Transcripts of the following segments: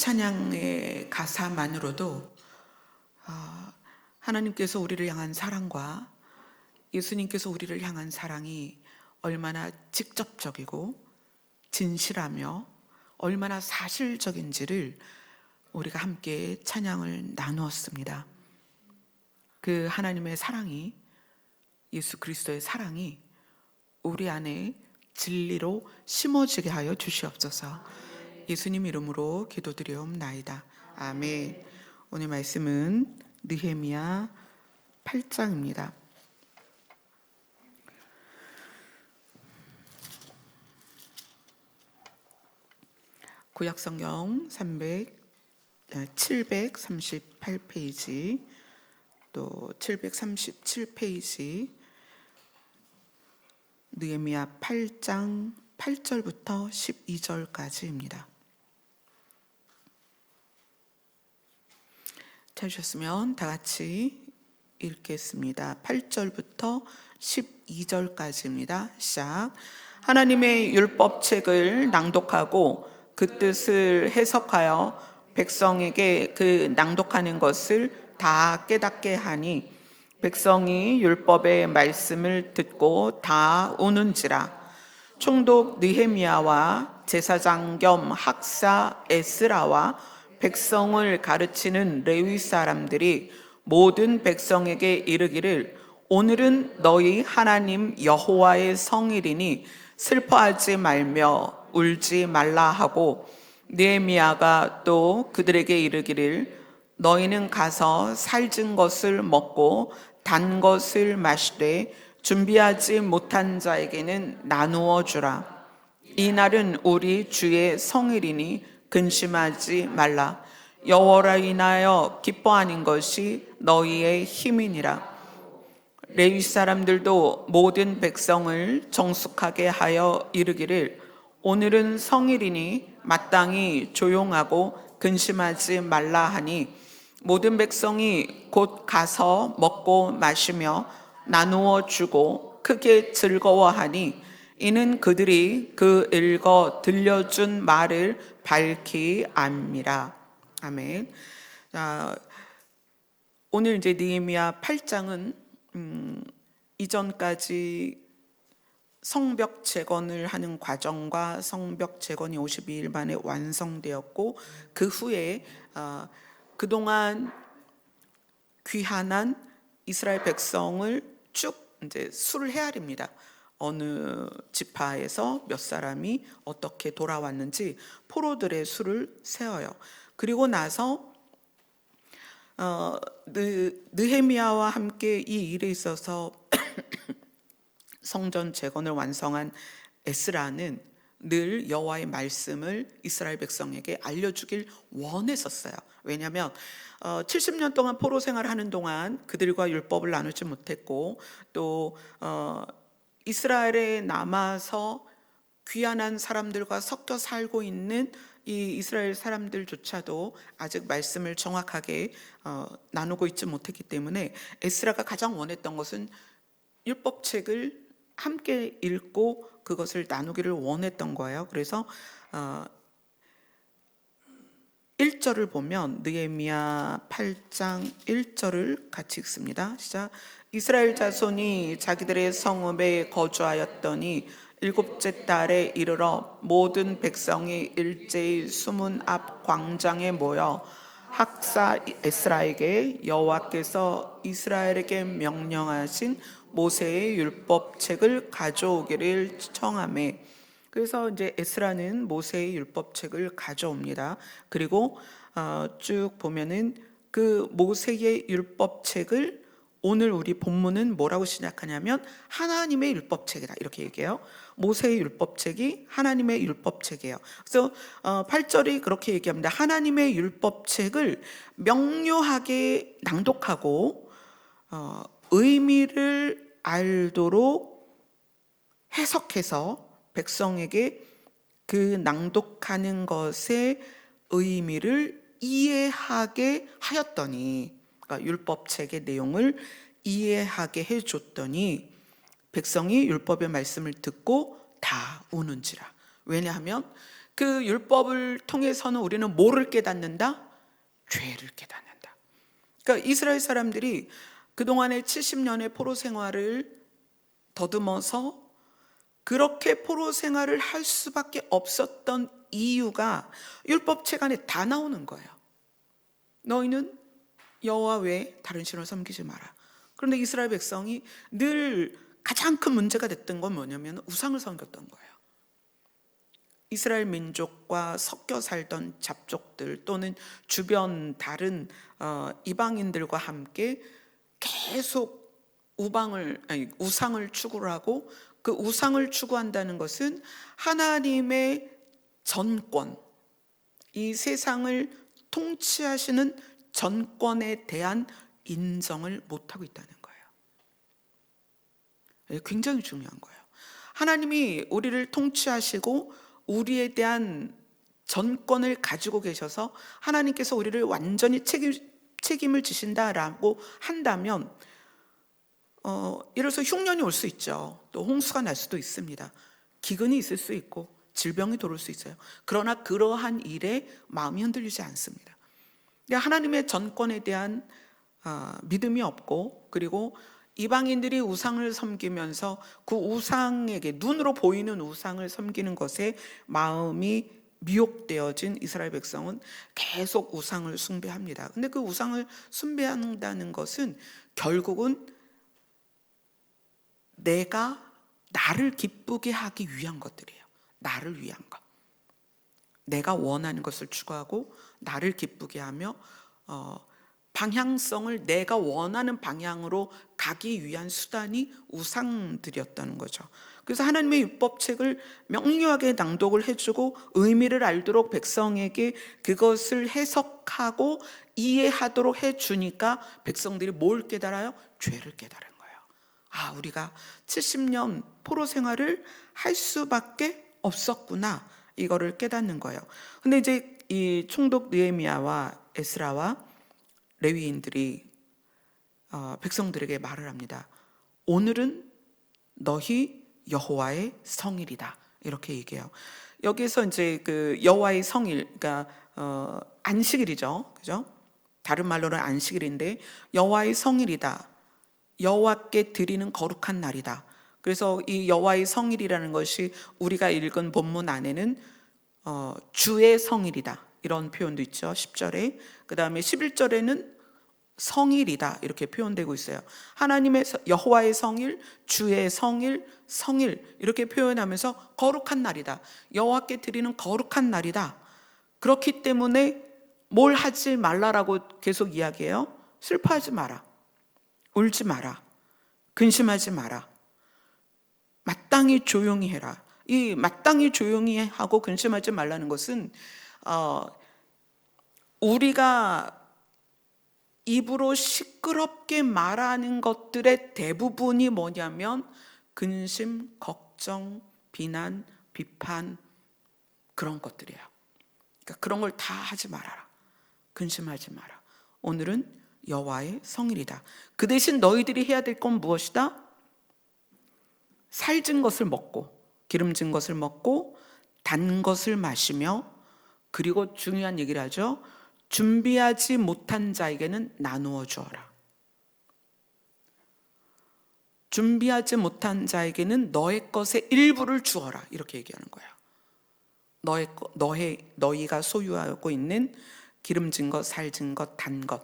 찬양의 가사만으로도 하나님께서 우리를 향한 사랑과 예수님께서 우리를 향한 사랑이 얼마나 직접적이고 진실하며 얼마나 사실적인지를 우리가 함께 찬양을 나누었습니다. 그 하나님의 사랑이, 예수 그리스도의 사랑이 우리 안에 진리로 심어지게 하여 주시옵소서. 예수님 이름으로 기도드리옵나이다. 아멘. 오늘 말씀은 느헤미야 8장입니다. 구약성경 738페이지 또 737페이지 느헤미야 8장 8절부터 12절까지입니다. 찾으셨으면 다 같이 읽겠습니다. 8절부터 12절까지입니다. 시작. 하나님의 율법책을 낭독하고 그 뜻을 해석하여 백성에게 그 낭독하는 것을 다 깨닫게 하니 백성이 율법의 말씀을 듣고 다 우는지라. 총독 느헤미야와 제사장 겸 학사 에스라와 백성을 가르치는 레위 사람들이 모든 백성에게 이르기를 오늘은 너희 하나님 여호와의 성일이니 슬퍼하지 말며 울지 말라 하고, 느헤미야가 또 그들에게 이르기를 너희는 가서 살찐 것을 먹고 단 것을 마시되 준비하지 못한 자에게는 나누어 주라. 이 날은 우리 주의 성일이니 근심하지 말라. 여호와로 인하여 기뻐하는 것이 너희의 힘이니라. 레위 사람들도 모든 백성을 정숙하게 하여 이르기를 오늘은 성일이니 마땅히 조용하고 근심하지 말라 하니, 모든 백성이 곧 가서 먹고 마시며 나누어 주고 크게 즐거워하니 이는 그들이 그 읽어 들려준 말을 밝히 압니다. 아멘. 자, 오늘 이제 느헤미야 8장은 이전까지 성벽 재건을 하는 과정과 성벽 재건이 52일 만에 완성되었고, 그 후에 그동안 귀환한 이스라엘 백성을 쭉 이제 수를 헤아립니다. 어느 지파에서 몇 사람이 어떻게 돌아왔는지 포로들의 수를 세어요. 그리고 나서 느헤미야와 함께 이 일에 있어서 성전 재건을 완성한 에스라는 늘 여호와의 말씀을 이스라엘 백성에게 알려주길 원했었어요. 왜냐하면 70년 동안 포로 생활하는 동안 그들과 율법을 나누지 못했고, 또 이스라엘에 남아서 귀환한 사람들과 섞여 살고 있는 이 이스라엘 사람들조차도 아직 말씀을 정확하게 나누고 있지 못했기 때문에 에스라가 가장 원했던 것은 율법책을 함께 읽고 그것을 나누기를 원했던 거예요. 그래서 1절을 보면 느헤미야 8장 1절을 같이 읽습니다. 시작. 이스라엘 자손이 자기들의 성읍에 거주하였더니 일곱째 달에 이르러 모든 백성이 일제히 수문 앞 광장에 모여 학사 에스라에게 여호와께서 이스라엘에게 명령하신 모세의 율법책을 가져오기를 청하매, 그래서 이제 에스라는 모세의 율법책을 가져옵니다. 그리고 쭉 보면은 그 모세의 율법책을 오늘 우리 본문은 뭐라고 시작하냐면 하나님의 율법책이다 이렇게 얘기해요. 모세의 율법책이 하나님의 율법책이에요. 그래서 8절이 그렇게 얘기합니다. 하나님의 율법책을 명료하게 낭독하고 의미를 알도록 해석해서 백성에게 그 낭독하는 것의 의미를 이해하게 하였더니, 그러니까 율법책의 내용을 이해하게 해줬더니 백성이 율법의 말씀을 듣고 다 우는지라. 왜냐하면 그 율법을 통해서는 우리는 뭐를 깨닫는다? 죄를 깨닫는다. 그러니까 이스라엘 사람들이 그동안의 70년의 포로 생활을 더듬어서 그렇게 포로 생활을 할 수밖에 없었던 이유가 율법책 안에 다 나오는 거예요. 너희는 여호와 외에 다른 신을 섬기지 마라. 그런데 이스라엘 백성이 늘 가장 큰 문제가 됐던 건 뭐냐면 우상을 섬겼던 거예요. 이스라엘 민족과 섞여 살던 잡족들 또는 주변 다른 이방인들과 함께 계속 우상을 추구를 하고, 그 우상을 추구한다는 것은 하나님의 전권, 이 세상을 통치하시는 전권에 대한 인정을 못하고 있다는 거예요. 굉장히 중요한 거예요. 하나님이 우리를 통치하시고 우리에 대한 전권을 가지고 계셔서 하나님께서 우리를 완전히 책임을 지신다라고 한다면 예를 들어서 흉년이 올 수 있죠. 또 홍수가 날 수도 있습니다. 기근이 있을 수 있고 질병이 돌을 수 있어요. 그러나 그러한 일에 마음이 흔들리지 않습니다. 하나님의 전권에 대한 믿음이 없고, 그리고 이방인들이 우상을 섬기면서 그 우상에게, 눈으로 보이는 우상을 섬기는 것에 마음이 미혹되어진 이스라엘 백성은 계속 우상을 숭배합니다. 근데 그 우상을 숭배한다는 것은 결국은 나를 기쁘게 하기 위한 것들이에요. 나를 위한 것. 내가 원하는 것을 추구하고 나를 기쁘게 하며 방향성을 내가 원하는 방향으로 가기 위한 수단이 우상들이었다는 거죠. 그래서 하나님의 율법책을 명료하게 낭독을 해주고 의미를 알도록 백성에게 그것을 해석하고 이해하도록 해주니까 백성들이 뭘 깨달아요? 죄를 깨달은 거예요. 우리가 70년 포로 생활을 할 수밖에 없었구나, 이거를 깨닫는 거예요. 근데 이제 이 총독 느헤미야와 에스라와 레위인들이 백성들에게 말을 합니다. 오늘은 너희 여호와의 성일이다, 이렇게 얘기해요. 여기서 이제 그 여호와의 성일, 그러니까 안식일이죠, 그죠? 다른 말로는 안식일인데 여호와의 성일이다, 여호와께 드리는 거룩한 날이다. 그래서 이 여호와의 성일이라는 것이 우리가 읽은 본문 안에는 주의 성일이다, 이런 표현도 있죠. 10절에. 그 다음에 11절에는 성일이다, 이렇게 표현되고 있어요. 하나님의 여호와의 성일, 주의 성일, 성일, 이렇게 표현하면서 거룩한 날이다, 여호와께 드리는 거룩한 날이다. 그렇기 때문에 뭘 하지 말라라고 계속 이야기해요. 슬퍼하지 마라, 울지 마라, 근심하지 마라, 마땅히 조용히 해라. 이 마땅히 조용히 하고 근심하지 말라는 것은 우리가 입으로 시끄럽게 말하는 것들의 대부분이 뭐냐면 근심, 걱정, 비난, 비판, 그런 것들이에요. 그러니까 그런 걸 다 하지 말아라, 근심하지 마라. 오늘은 여호와의 성일이다. 그 대신 너희들이 해야 될 건 무엇이다? 살진 것을 먹고 기름진 것을 먹고 단 것을 마시며, 그리고 중요한 얘기를 하죠. 준비하지 못한 자에게는 나누어 주어라. 준비하지 못한 자에게는 너의 것의 일부를 주어라, 이렇게 얘기하는 거예요. 너희가 소유하고 있는 기름진 것, 살진 것, 단 것,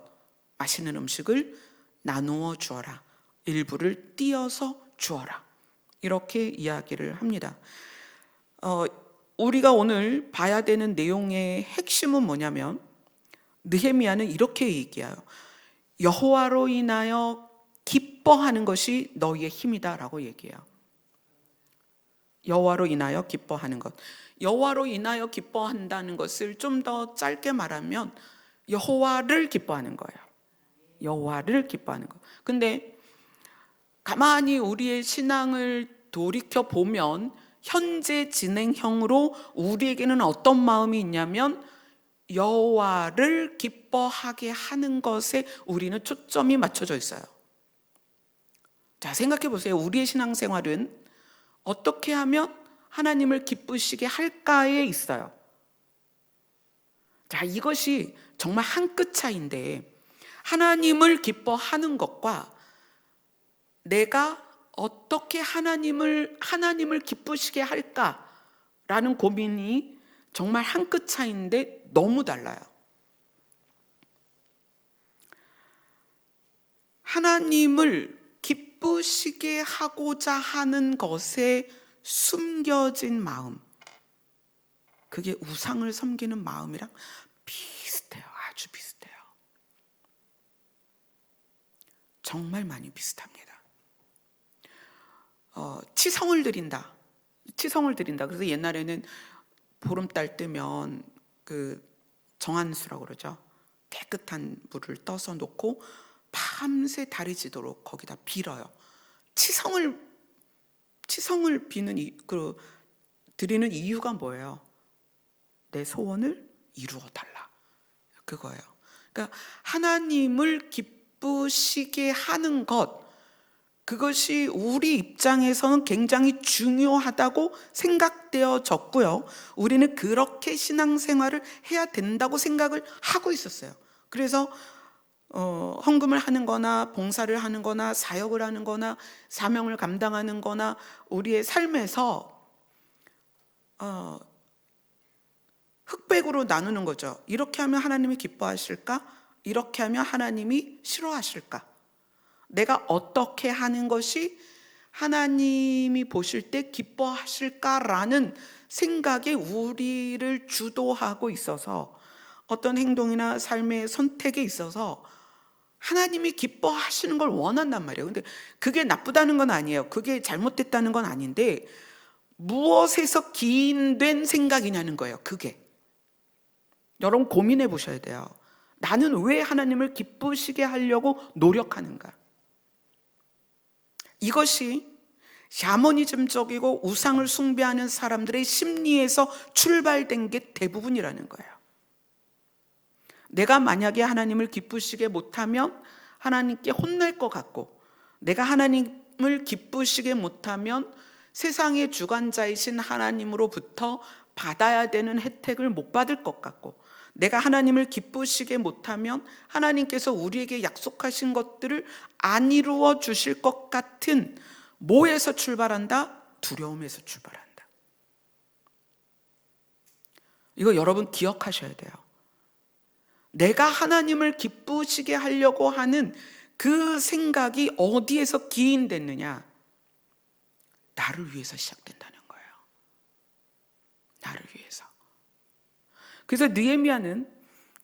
맛있는 음식을 나누어 주어라. 일부를 띄어서 주어라. 이렇게 이야기를 합니다. 우리가 오늘 봐야 되는 내용의 핵심은 뭐냐면 느헤미야는 이렇게 얘기해요. 여호와로 인하여 기뻐하는 것이 너희의 힘이다라고 얘기해요. 여호와로 인하여 기뻐하는 것. 여호와로 인하여 기뻐한다는 것을 좀 더 짧게 말하면 여호와를 기뻐하는 거예요. 여호와를 기뻐하는 것. 근데 가만히 우리의 신앙을 돌이켜 보면 현재 진행형으로 우리에게는 어떤 마음이 있냐면 여호와를 기뻐하게 하는 것에 우리는 초점이 맞춰져 있어요. 자, 생각해 보세요. 우리의 신앙생활은 어떻게 하면 하나님을 기쁘시게 할까에 있어요. 자, 이것이 정말 한 끗 차이인데, 하나님을 기뻐하는 것과 내가 어떻게 하나님을 기쁘시게 할까라는 고민이 정말 한 끗 차이인데 너무 달라요. 하나님을 기쁘시게 하고자 하는 것에 숨겨진 마음, 그게 우상을 섬기는 마음이랑 비슷해요. 아주 비슷해요. 정말 많이 비슷합니다. 치성을 드린다. 그래서 옛날에는 보름달 뜨면 그 정한수라고 그러죠. 깨끗한 물을 떠서 놓고 밤새 달이 지도록 거기다 빌어요. 치성을 드리는 이유가 뭐예요? 내 소원을 이루어 달라, 그거예요. 그러니까 하나님을 기쁘시게 하는 것, 그것이 우리 입장에서는 굉장히 중요하다고 생각되어졌고요. 우리는 그렇게 신앙생활을 해야 된다고 생각을 하고 있었어요. 그래서 헌금을 하는 거나 봉사를 하는 거나 사역을 하는 거나 사명을 감당하는 거나 우리의 삶에서 흑백으로 나누는 거죠. 이렇게 하면 하나님이 기뻐하실까? 이렇게 하면 하나님이 싫어하실까? 내가 어떻게 하는 것이 하나님이 보실 때 기뻐하실까라는 생각에 우리를 주도하고 있어서 어떤 행동이나 삶의 선택에 있어서 하나님이 기뻐하시는 걸 원한단 말이에요. 근데 그게 나쁘다는 건 아니에요. 그게 잘못됐다는 건 아닌데 무엇에서 기인된 생각이냐는 거예요. 그게. 여러분 고민해 보셔야 돼요. 나는 왜 하나님을 기쁘시게 하려고 노력하는가? 이것이 샤머니즘적이고 우상을 숭배하는 사람들의 심리에서 출발된 게 대부분이라는 거예요. 내가 만약에 하나님을 기쁘시게 못하면 하나님께 혼날 것 같고, 내가 하나님을 기쁘시게 못하면 세상의 주관자이신 하나님으로부터 받아야 되는 혜택을 못 받을 것 같고, 내가 하나님을 기쁘시게 못하면 하나님께서 우리에게 약속하신 것들을 안 이루어 주실 것 같은 뭐에서 출발한다? 두려움에서 출발한다. 이거 여러분 기억하셔야 돼요. 내가 하나님을 기쁘시게 하려고 하는 그 생각이 어디에서 기인됐느냐? 나를 위해서 시작된다는 거예요. 나를 위해서. 그래서 느헤미야는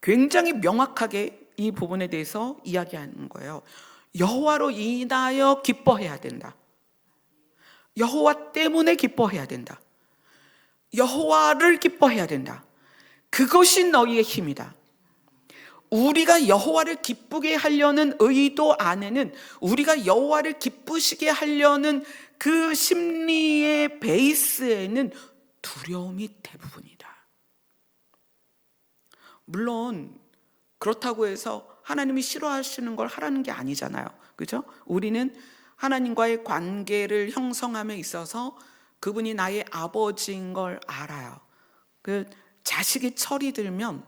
굉장히 명확하게 이 부분에 대해서 이야기하는 거예요. 여호와로 인하여 기뻐해야 된다. 여호와 때문에 기뻐해야 된다. 여호와를 기뻐해야 된다. 그것이 너희의 힘이다. 우리가 여호와를 기쁘게 하려는 의도 안에는, 우리가 여호와를 기쁘시게 하려는 그 심리의 베이스에는 두려움이 대부분이다. 물론 그렇다고 해서 하나님이 싫어하시는 걸 하라는 게 아니잖아요. 그죠? 우리는 하나님과의 관계를 형성함에 있어서 그분이 나의 아버지인 걸 알아요. 그 자식이 철이 들면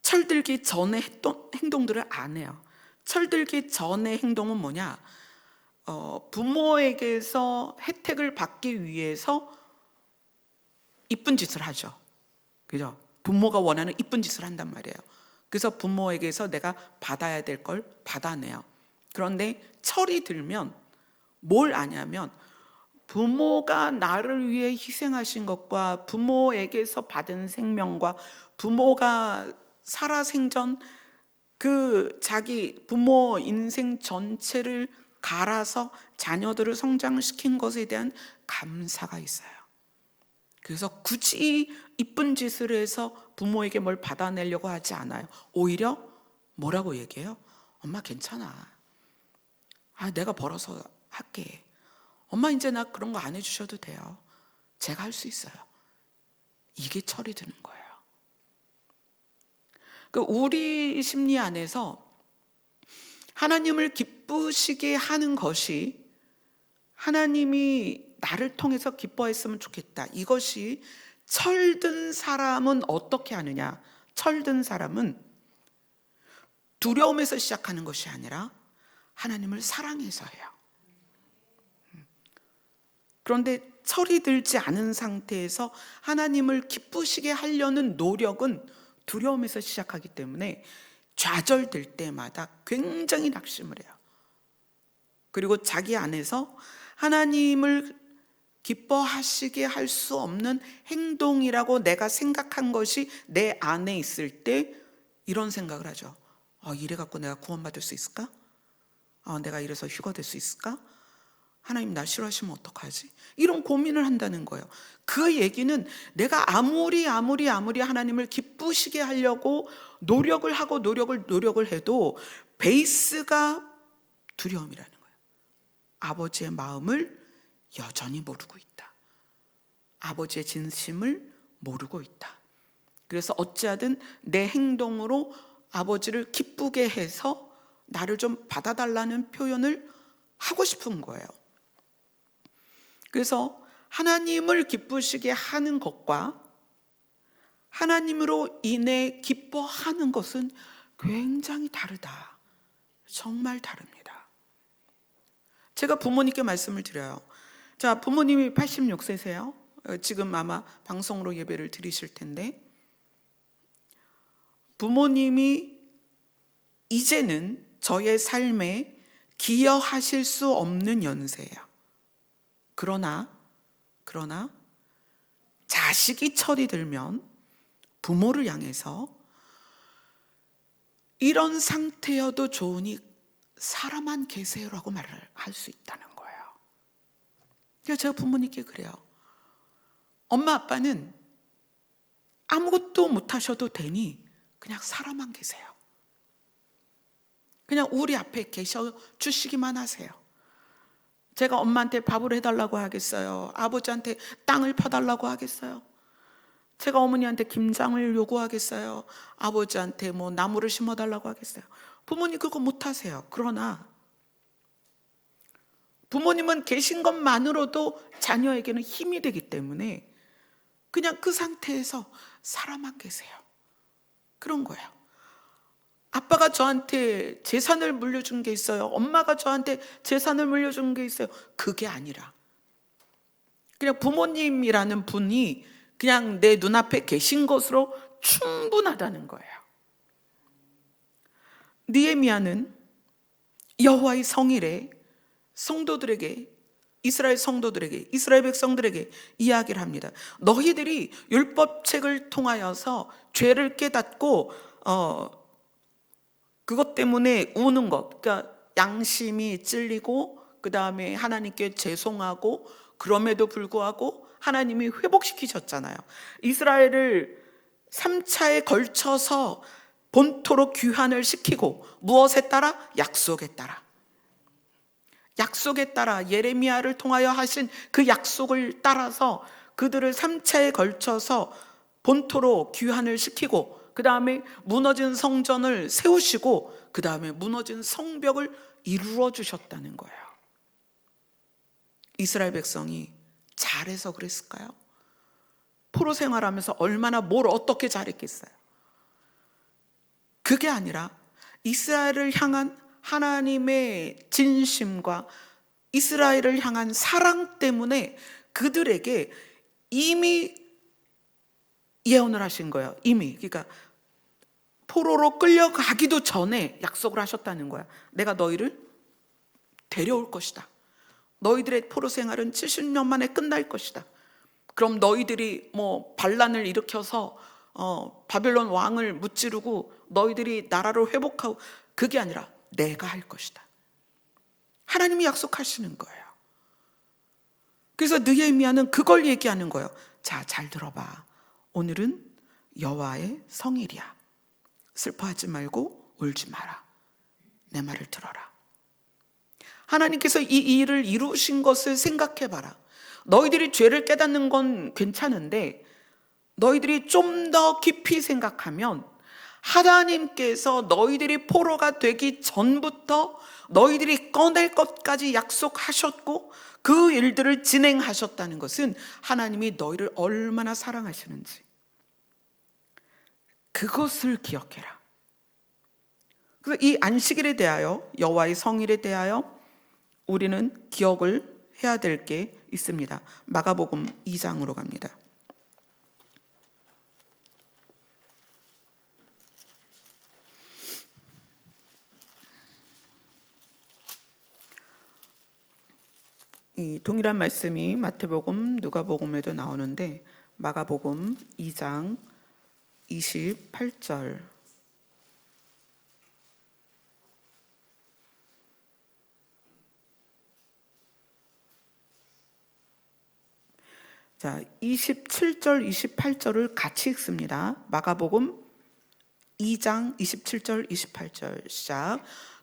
철들기 전에 했던 행동들을 안 해요. 철들기 전의 행동은 뭐냐? 부모에게서 혜택을 받기 위해서 이쁜 짓을 하죠. 그죠? 부모가 원하는 이쁜 짓을 한단 말이에요. 그래서 부모에게서 내가 받아야 될 걸 받아내요. 그런데 철이 들면 뭘 아냐면, 부모가 나를 위해 희생하신 것과 부모에게서 받은 생명과 부모가 살아생전 그 자기 부모 인생 전체를 갈아서 자녀들을 성장시킨 것에 대한 감사가 있어요. 그래서 굳이 이쁜 짓을 해서 부모에게 뭘 받아내려고 하지 않아요. 오히려 뭐라고 얘기해요? 엄마 괜찮아. 내가 벌어서 할게. 엄마 이제 나 그런 거 안 해주셔도 돼요. 제가 할 수 있어요. 이게 철이 드는 거예요. 우리 심리 안에서 하나님을 기쁘시게 하는 것이, 하나님이 나를 통해서 기뻐했으면 좋겠다, 이것이 철든 사람은 어떻게 하느냐? 철든 사람은 두려움에서 시작하는 것이 아니라 하나님을 사랑해서 해요. 그런데 철이 들지 않은 상태에서 하나님을 기쁘시게 하려는 노력은 두려움에서 시작하기 때문에 좌절될 때마다 굉장히 낙심을 해요. 그리고 자기 안에서 하나님을 기뻐하시게 할 수 없는 행동이라고 내가 생각한 것이 내 안에 있을 때 이런 생각을 하죠. 이래 갖고 내가 구원받을 수 있을까? 내가 이래서 휴가 될 수 있을까? 하나님 나 싫어하시면 어떡하지? 이런 고민을 한다는 거예요. 그 얘기는 내가 아무리 하나님을 기쁘시게 하려고 노력을 하고 노력을 해도 베이스가 두려움이라는 거예요. 아버지의 마음을 여전히 모르고 있다. 아버지의 진심을 모르고 있다. 그래서 어찌하든 내 행동으로 아버지를 기쁘게 해서 나를 좀 받아달라는 표현을 하고 싶은 거예요. 그래서 하나님을 기쁘시게 하는 것과 하나님으로 인해 기뻐하는 것은 굉장히 다르다. 정말 다릅니다. 제가 부모님께 말씀을 드려요. 자, 부모님이 86세세요. 지금 아마 방송으로 예배를 드리실 텐데, 부모님이 이제는 저의 삶에 기여하실 수 없는 연세예요. 그러나 자식이 철이 들면 부모를 향해서 이런 상태여도 좋으니 살아만 계세요라고 말을 할 수 있다는 거예요. 그래서 제가 부모님께 그래요. 엄마 아빠는 아무것도 못하셔도 되니 그냥 살아만 계세요. 그냥 우리 앞에 계셔 주시기만 하세요. 제가 엄마한테 밥을 해달라고 하겠어요? 아버지한테 땅을 파달라고 하겠어요? 제가 어머니한테 김장을 요구하겠어요? 아버지한테 뭐 나무를 심어달라고 하겠어요? 부모님 그거 못하세요. 그러나 부모님은 계신 것만으로도 자녀에게는 힘이 되기 때문에 그냥 그 상태에서 살아만 계세요. 그런 거예요. 아빠가 저한테 재산을 물려준 게 있어요. 엄마가 저한테 재산을 물려준 게 있어요. 그게 아니라 그냥 부모님이라는 분이 그냥 내 눈앞에 계신 것으로 충분하다는 거예요. 느헤미야는 여호와의 성일에 성도들에게, 이스라엘 성도들에게, 이스라엘 백성들에게 이야기를 합니다. 너희들이 율법책을 통하여서 죄를 깨닫고 그것 때문에 우는 것, 그러니까 양심이 찔리고 그 다음에 하나님께 죄송하고 그럼에도 불구하고 하나님이 회복시키셨잖아요. 이스라엘을 3차에 걸쳐서 본토로 귀환을 시키고 무엇에 따라? 약속에 따라. 약속에 따라 예레미야를 통하여 하신 그 약속을 따라서 그들을 3차에 걸쳐서 본토로 귀환을 시키고 그 다음에 무너진 성전을 세우시고 그 다음에 무너진 성벽을 이루어 주셨다는 거예요. 이스라엘 백성이 잘해서 그랬을까요? 포로 생활하면서 얼마나 뭘 어떻게 잘했겠어요? 그게 아니라 이스라엘을 향한 하나님의 진심과 이스라엘을 향한 사랑 때문에 그들에게 이미 예언을 하신 거예요. 이미. 그러니까 포로로 끌려가기도 전에 약속을 하셨다는 거야. 내가 너희를 데려올 것이다. 너희들의 포로 생활은 70년 만에 끝날 것이다. 그럼 너희들이 뭐 반란을 일으켜서 바벨론 왕을 무찌르고 너희들이 나라를 회복하고, 그게 아니라 내가 할 것이다. 하나님이 약속하시는 거예요. 그래서 느헤미야는 그걸 얘기하는 거예요. 자, 잘 들어봐. 오늘은 여호와의 성일이야. 슬퍼하지 말고 울지 마라. 내 말을 들어라. 하나님께서 이 일을 이루신 것을 생각해 봐라. 너희들이 죄를 깨닫는 건 괜찮은데 너희들이 좀 더 깊이 생각하면 하나님께서 너희들이 포로가 되기 전부터 너희들이 꺼낼 것까지 약속하셨고 그 일들을 진행하셨다는 것은 하나님이 너희를 얼마나 사랑하시는지 그것을 기억해라. 그래서 이 안식일에 대하여, 여호와의 성일에 대하여 우리는 기억을 해야 될 게 있습니다. 마가복음 2장으로 갑니다. 이 동일한 말씀이 마태복음, 누가복음에도 나오는데 마가복음 2장 28절. 자, 27절, 28절을 같이 읽습니다. 마가복음 2장 27절, 28절 시작.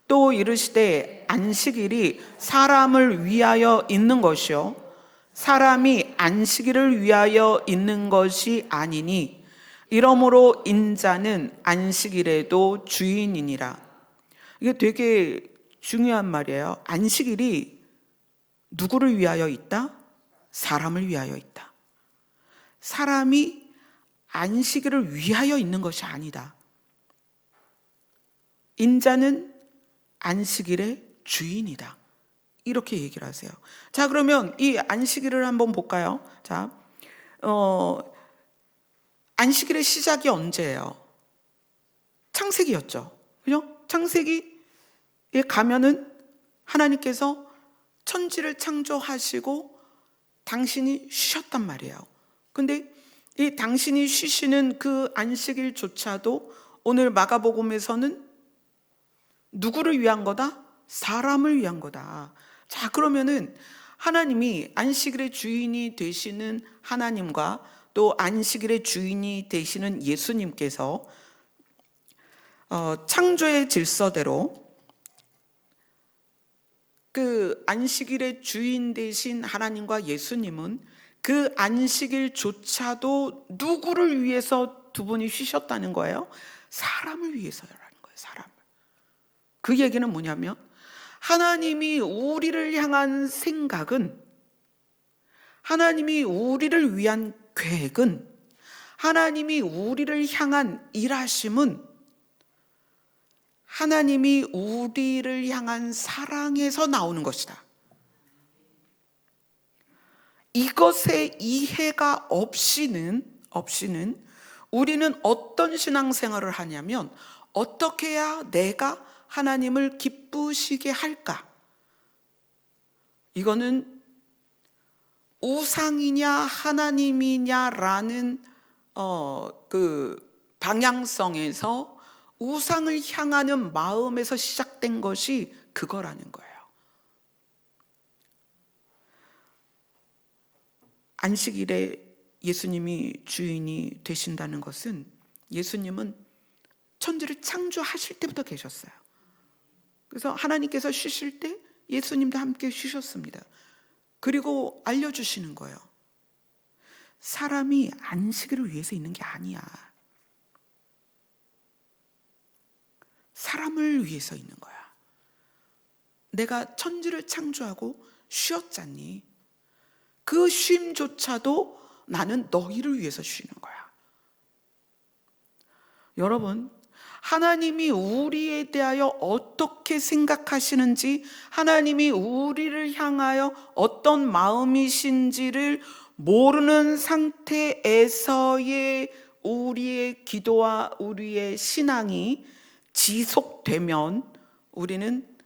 또 이르시되 안식일이 사람을 위하여 있는 것이요 사람이 안식일을 위하여 있는 것이 아니니 이러므로 인자는 안식일에도 주인이니라. 이게 되게 중요한 말이에요. 안식일이 누구를 위하여 있다? 사람을 위하여 있다. 사람이 안식일을 위하여 있는 것이 아니다. 인자는 안식일의 주인이다. 이렇게 얘기를 하세요. 자, 그러면 이 안식일을 한번 볼까요? 자, 안식일의 시작이 언제예요? 창세기였죠. 그죠? 창세기에 가면은 하나님께서 천지를 창조하시고 당신이 쉬셨단 말이에요. 근데 이 당신이 쉬시는 그 안식일조차도 오늘 마가복음에서는 누구를 위한 거다? 사람을 위한 거다. 자, 그러면은 하나님이 안식일의 주인이 되시는 하나님과 또 안식일의 주인이 되시는 예수님께서 창조의 질서대로 그 안식일의 주인 되신 하나님과 예수님은 그 안식일조차도 누구를 위해서 두 분이 쉬셨다는 거예요? 사람을 위해서라는 거예요. 사람을. 그 얘기는 뭐냐면 하나님이 우리를 향한 생각은, 하나님이 우리를 위한 계획은, 하나님이 우리를 향한 일하심은 하나님이 우리를 향한 사랑에서 나오는 것이다. 이것의 이해가 없이는 우리는 어떤 신앙생활을 하냐면 어떻게 해야 내가 하나님을 기쁘시게 할까? 이거는 우상이냐 하나님이냐라는 그 방향성에서 우상을 향하는 마음에서 시작된 것이 그거라는 거예요. 안식일에 예수님이 주인이 되신다는 것은 예수님은 천지를 창조하실 때부터 계셨어요. 그래서 하나님께서 쉬실 때 예수님도 함께 쉬셨습니다. 그리고 알려주시는 거예요. 사람이 안식일을 위해서 있는 게 아니야. 사람을 위해서 있는 거야. 내가 천지를 창조하고 쉬었잖니. 그 쉼조차도 나는 너희를 위해서 쉬는 거야. 여러분, 하나님이 우리에 대하여 어떻게 생각하시는지, 하나님이 우리를 향하여 어떤 마음이신지를 모르는 상태에서의 우리의 기도와 우리의 신앙이 지속되면 우리는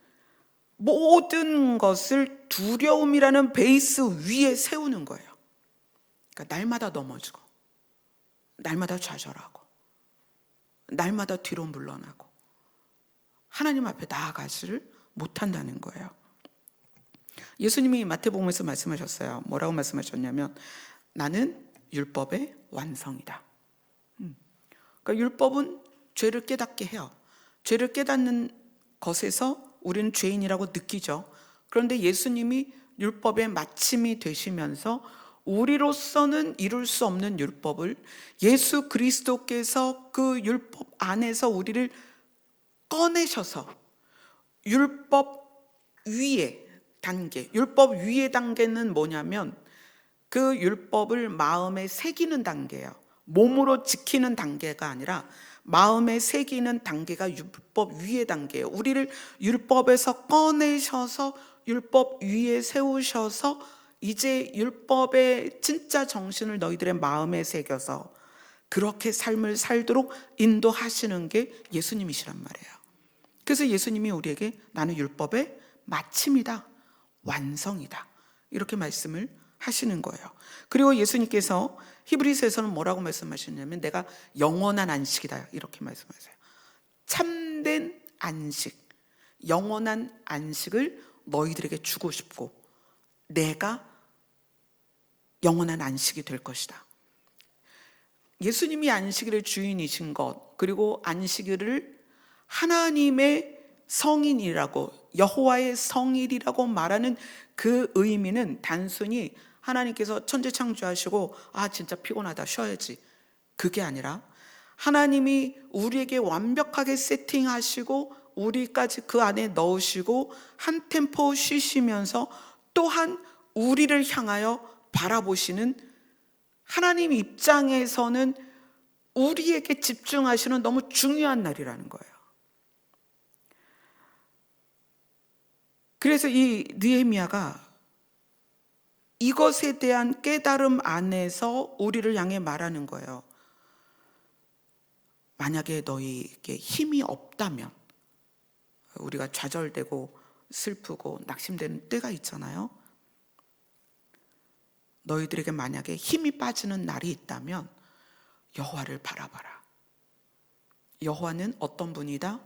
모든 것을 두려움이라는 베이스 위에 세우는 거예요. 그러니까 날마다 넘어지고, 날마다 좌절하고, 날마다 뒤로 물러나고 하나님 앞에 나아가지를 못한다는 거예요. 예수님이 마태복음에서 말씀하셨어요. 뭐라고 말씀하셨냐면 나는 율법의 완성이다. 그러니까 율법은 죄를 깨닫게 해요. 죄를 깨닫는 것에서 우리는 죄인이라고 느끼죠. 그런데 예수님이 율법의 마침이 되시면서 우리로서는 이룰 수 없는 율법을 예수 그리스도께서 그 율법 안에서 우리를 꺼내셔서 율법 위에 단계, 율법 위의 단계는 뭐냐면 그 율법을 마음에 새기는 단계예요. 몸으로 지키는 단계가 아니라 마음에 새기는 단계가 율법 위의 단계예요. 우리를 율법에서 꺼내셔서 율법 위에 세우셔서 이제 율법의 진짜 정신을 너희들의 마음에 새겨서 그렇게 삶을 살도록 인도하시는 게 예수님이시란 말이에요. 그래서 예수님이 우리에게 나는 율법의 마침이다, 완성이다, 이렇게 말씀을 하시는 거예요. 그리고 예수님께서 히브리서에서는 뭐라고 말씀하셨냐면 내가 영원한 안식이다, 이렇게 말씀하세요. 참된 안식, 영원한 안식을 너희들에게 주고 싶고 내가 영원한 안식이 될 것이다. 예수님이 안식일의 주인이신 것, 그리고 안식일을 하나님의 성인이라고, 여호와의 성일이라고 말하는 그 의미는 단순히 하나님께서 천지 창조하시고 진짜 피곤하다 쉬어야지, 그게 아니라 하나님이 우리에게 완벽하게 세팅하시고 우리까지 그 안에 넣으시고 한 템포 쉬시면서 또한 우리를 향하여 바라보시는 하나님 입장에서는 우리에게 집중하시는 너무 중요한 날이라는 거예요. 그래서 이 느헤미야가 이것에 대한 깨달음 안에서 우리를 향해 말하는 거예요. 만약에 너희에게 힘이 없다면, 우리가 좌절되고 슬프고 낙심되는 때가 있잖아요. 너희들에게 만약에 힘이 빠지는 날이 있다면 여호와를 바라봐라. 여호와는 어떤 분이다?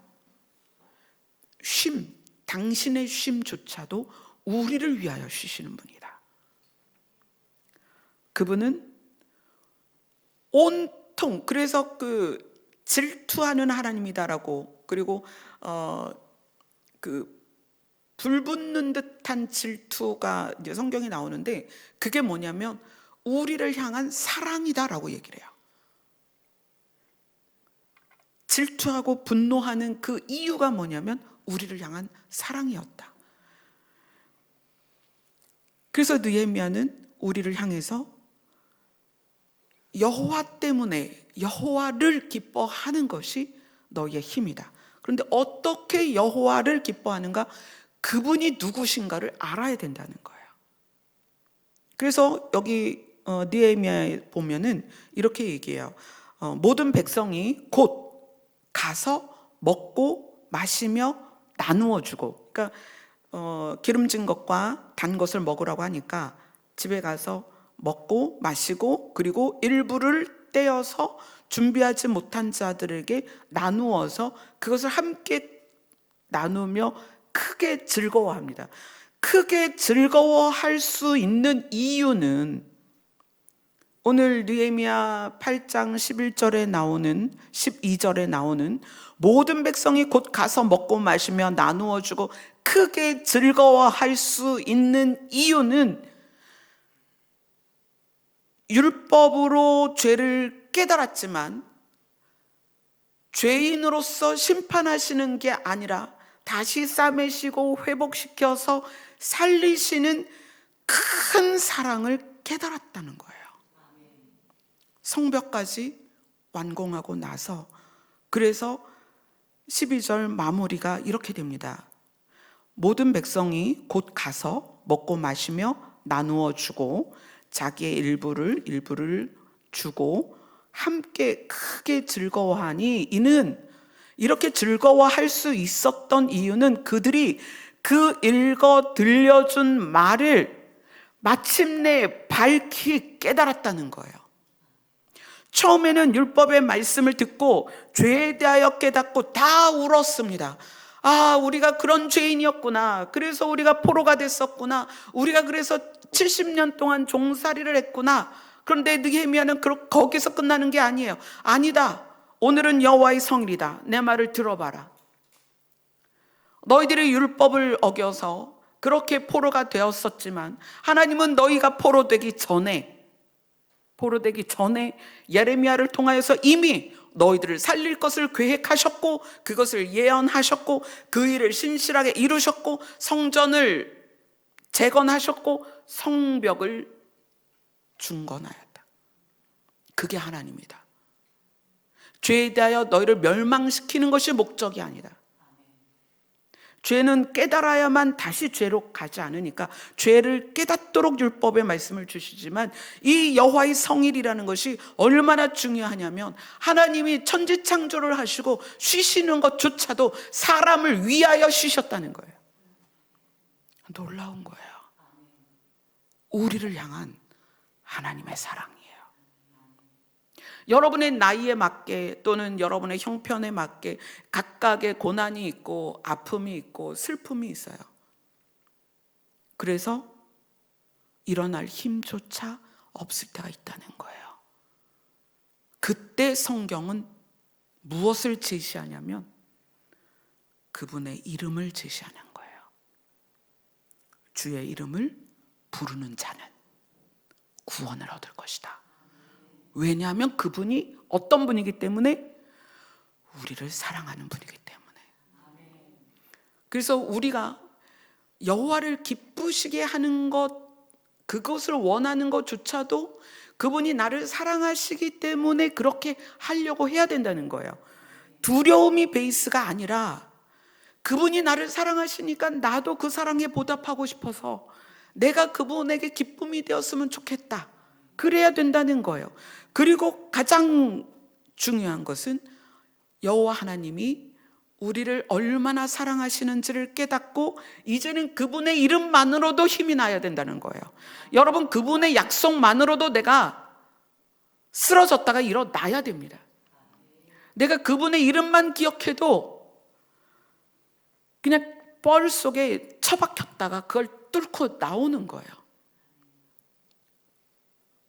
당신의 쉼조차도 우리를 위하여 쉬시는 분이다. 그분은 온통, 그래서 그 질투하는 하나님이다라고, 그리고 그 불붙는 듯한 질투가 이제 성경에 나오는데 그게 뭐냐면 우리를 향한 사랑이다라고 얘기를 해요. 질투하고 분노하는 그 이유가 뭐냐면 우리를 향한 사랑이었다. 그래서 느헤미야는 우리를 향해서 여호와 때문에, 여호와를 기뻐하는 것이 너희의 힘이다. 그런데 어떻게 여호와를 기뻐하는가? 그분이 누구신가를 알아야 된다는 거예요. 그래서 여기 느헤미야에 보면은 이렇게 얘기해요. 모든 백성이 곧 가서 먹고 마시며 나누어 주고, 그러니까 기름진 것과 단 것을 먹으라고 하니까 집에 가서 먹고 마시고 그리고 일부를 떼어서 준비하지 못한 자들에게 나누어서 그것을 함께 나누며 크게 즐거워합니다. 크게 즐거워할 수 있는 이유는 오늘 느헤미야 8장 11절에 나오는 12절에 나오는 모든 백성이 곧 가서 먹고 마시며 나누어 주고 크게 즐거워할 수 있는 이유는 율법으로 죄를 깨달았지만 죄인으로서 심판하시는 게 아니라 다시 싸매시고 회복시켜서 살리시는 큰 사랑을 깨달았다는 거예요. 성벽까지 완공하고 나서, 그래서 12절 마무리가 이렇게 됩니다. 모든 백성이 곧 가서 먹고 마시며 나누어 주고 자기의 일부를 주고 함께 크게 즐거워하니, 이는 이렇게 즐거워할 수 있었던 이유는 그들이 그 읽어 들려준 말을 마침내 밝히 깨달았다는 거예요. 처음에는 율법의 말씀을 듣고 죄에 대하여 깨닫고 다 울었습니다. 우리가 그런 죄인이었구나. 그래서 우리가 포로가 됐었구나. 우리가 그래서 70년 동안 종살이를 했구나. 그런데 느헤미야는 거기서 끝나는 게 아니에요. 아니다. 오늘은 여호와의 성일이다. 내 말을 들어봐라. 너희들이 율법을 어겨서 그렇게 포로가 되었었지만 하나님은 너희가 포로되기 전에 예레미야를 통하여서 이미 너희들을 살릴 것을 계획하셨고 그것을 예언하셨고 그 일을 신실하게 이루셨고 성전을 재건하셨고 성벽을 중건하였다. 그게 하나님이다. 죄에 대하여 너희를 멸망시키는 것이 목적이 아니다. 죄는 깨달아야만 다시 죄로 가지 않으니까 죄를 깨닫도록 율법의 말씀을 주시지만, 이 여호와의 성일이라는 것이 얼마나 중요하냐면, 하나님이 천지창조를 하시고 쉬시는 것조차도 사람을 위하여 쉬셨다는 거예요. 놀라운 거예요. 우리를 향한 하나님의 사랑이에요. 여러분의 나이에 맞게 또는 여러분의 형편에 맞게 각각의 고난이 있고 아픔이 있고 슬픔이 있어요. 그래서 일어날 힘조차 없을 때가 있다는 거예요. 그때 성경은 무엇을 제시하냐면 그분의 이름을 제시하는 거예요. 주의 이름을 부르는 자는 구원을 얻을 것이다. 왜냐하면 그분이 어떤 분이기 때문에? 우리를 사랑하는 분이기 때문에. 그래서 우리가 여호와를 기쁘시게 하는 것, 그것을 원하는 것조차도 그분이 나를 사랑하시기 때문에 그렇게 하려고 해야 된다는 거예요. 두려움이 베이스가 아니라 그분이 나를 사랑하시니까 나도 그 사랑에 보답하고 싶어서 내가 그분에게 기쁨이 되었으면 좋겠다. 그래야 된다는 거예요. 그리고 가장 중요한 것은 여호와 하나님이 우리를 얼마나 사랑하시는지를 깨닫고 이제는 그분의 이름만으로도 힘이 나야 된다는 거예요. 여러분, 그분의 약속만으로도 내가 쓰러졌다가 일어나야 됩니다. 내가 그분의 이름만 기억해도 그냥 뻘 속에 처박혔다가 그걸 뚫고 나오는 거예요.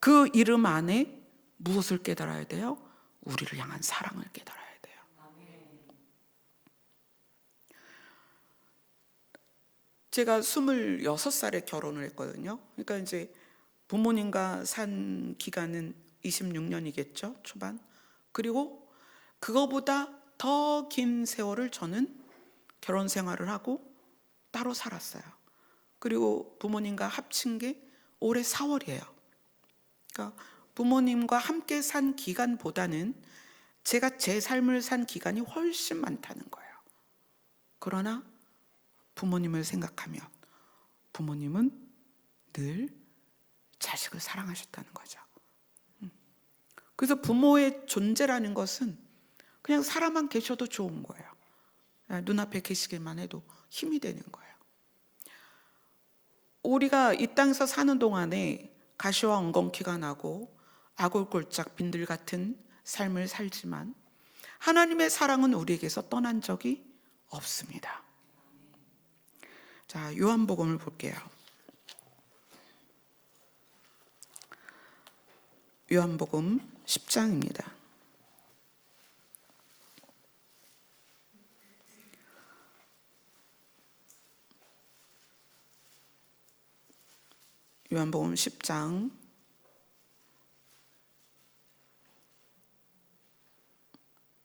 그 이름 안에 무엇을 깨달아야 돼요? 우리를 향한 사랑을 깨달아야 돼요. 제가 26살에 결혼을 했거든요. 그러니까 이제 부모님과 산 기간은 26년이겠죠, 초반. 그리고 그거보다 더 긴 세월을 저는 결혼 생활을 하고 따로 살았어요. 그리고 부모님과 합친 게 올해 4월이에요. 그러니까 부모님과 함께 산 기간보다는 제가 제 삶을 산 기간이 훨씬 많다는 거예요. 그러나 부모님을 생각하면 부모님은 늘 자식을 사랑하셨다는 거죠. 그래서 부모의 존재라는 것은 그냥 살아만 계셔도 좋은 거예요. 눈앞에 계시기만 해도 힘이 되는 거예요. 우리가 이 땅에서 사는 동안에 가시와 엉겅퀴가 나고 아골골짝 빈들 같은 삶을 살지만 하나님의 사랑은 우리에게서 떠난 적이 없습니다. 자, 요한복음을 볼게요. 요한복음 10장입니다. 요한복음 10장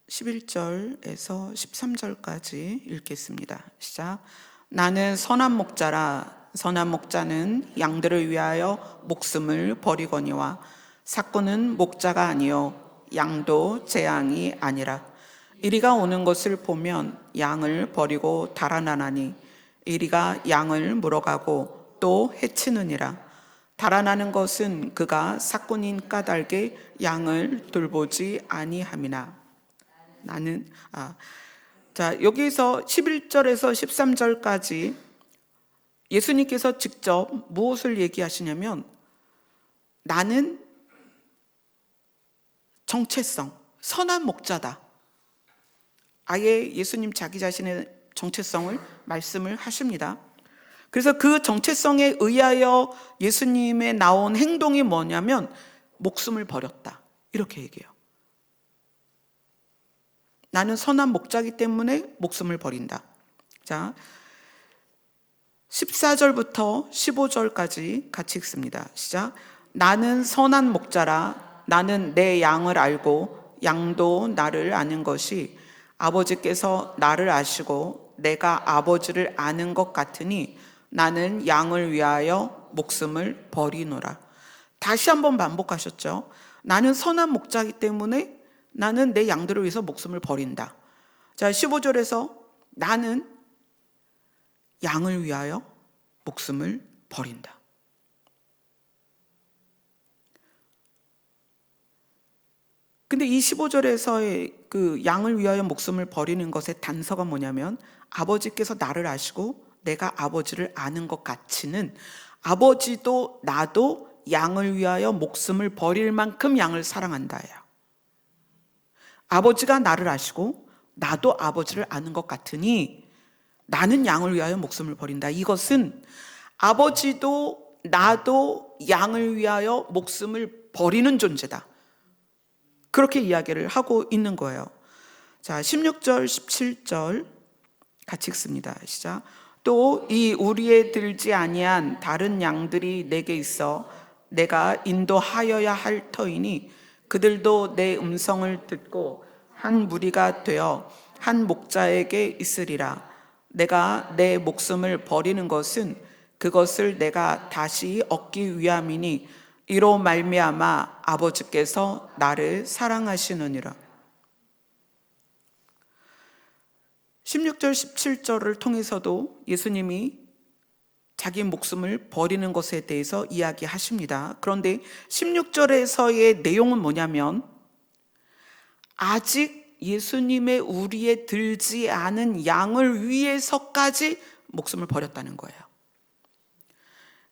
11절에서 13절까지 읽겠습니다. 시작. 나는 선한 목자라. 선한 목자는 양들을 위하여 목숨을 버리거니와 삭구는 목자가 아니요 양도 제 양이 아니라. 이리가 오는 것을 보면 양을 버리고 달아나나니 이리가 양을 물어가고 또 해치느니라. 달아나는 것은 그가 삭군인 까닭에 양을 돌보지 아니함이나. 나는 자, 여기서 11절에서 13절까지 예수님께서 직접 무엇을 얘기하시냐면, 나는 정체성, 선한 목자다. 아예 예수님 자기 자신의 정체성을 말씀을 하십니다. 그래서 그 정체성에 의하여 예수님의 나온 행동이 뭐냐면 목숨을 버렸다, 이렇게 얘기해요. 나는 선한 목자이기 때문에 목숨을 버린다. 자, 14절부터 15절까지 같이 읽습니다. 시작. 나는 선한 목자라. 나는 내 양을 알고 양도 나를 아는 것이 아버지께서 나를 아시고 내가 아버지를 아는 것 같으니 나는 양을 위하여 목숨을 버리노라. 다시 한번 반복하셨죠. 나는 선한 목자이기 때문에 나는 내 양들을 위해서 목숨을 버린다. 자, 15절에서 나는 양을 위하여 목숨을 버린다. 근데 이 15절에서의 그 양을 위하여 목숨을 버리는 것의 단서가 뭐냐면, 아버지께서 나를 아시고 내가 아버지를 아는 것 같이는 아버지도 나도 양을 위하여 목숨을 버릴 만큼 양을 사랑한다예요. 아버지가 나를 아시고 나도 아버지를 아는 것 같으니 나는 양을 위하여 목숨을 버린다. 이것은 아버지도 나도 양을 위하여 목숨을 버리는 존재다. 그렇게 이야기를 하고 있는 거예요. 자, 16절, 17절 같이 읽습니다. 시작. 또 이 우리에 들지 아니한 다른 양들이 내게 있어 내가 인도하여야 할 터이니 그들도 내 음성을 듣고 한 무리가 되어 한 목자에게 있으리라. 내가 내 목숨을 버리는 것은 그것을 내가 다시 얻기 위함이니 이로 말미암아 아버지께서 나를 사랑하시느니라. 16절 17절을 통해서도 예수님이 자기 목숨을 버리는 것에 대해서 이야기하십니다. 그런데 16절에서의 내용은 뭐냐면, 아직 예수님의 우리에 들지 않은 양을 위해서까지 목숨을 버렸다는 거예요.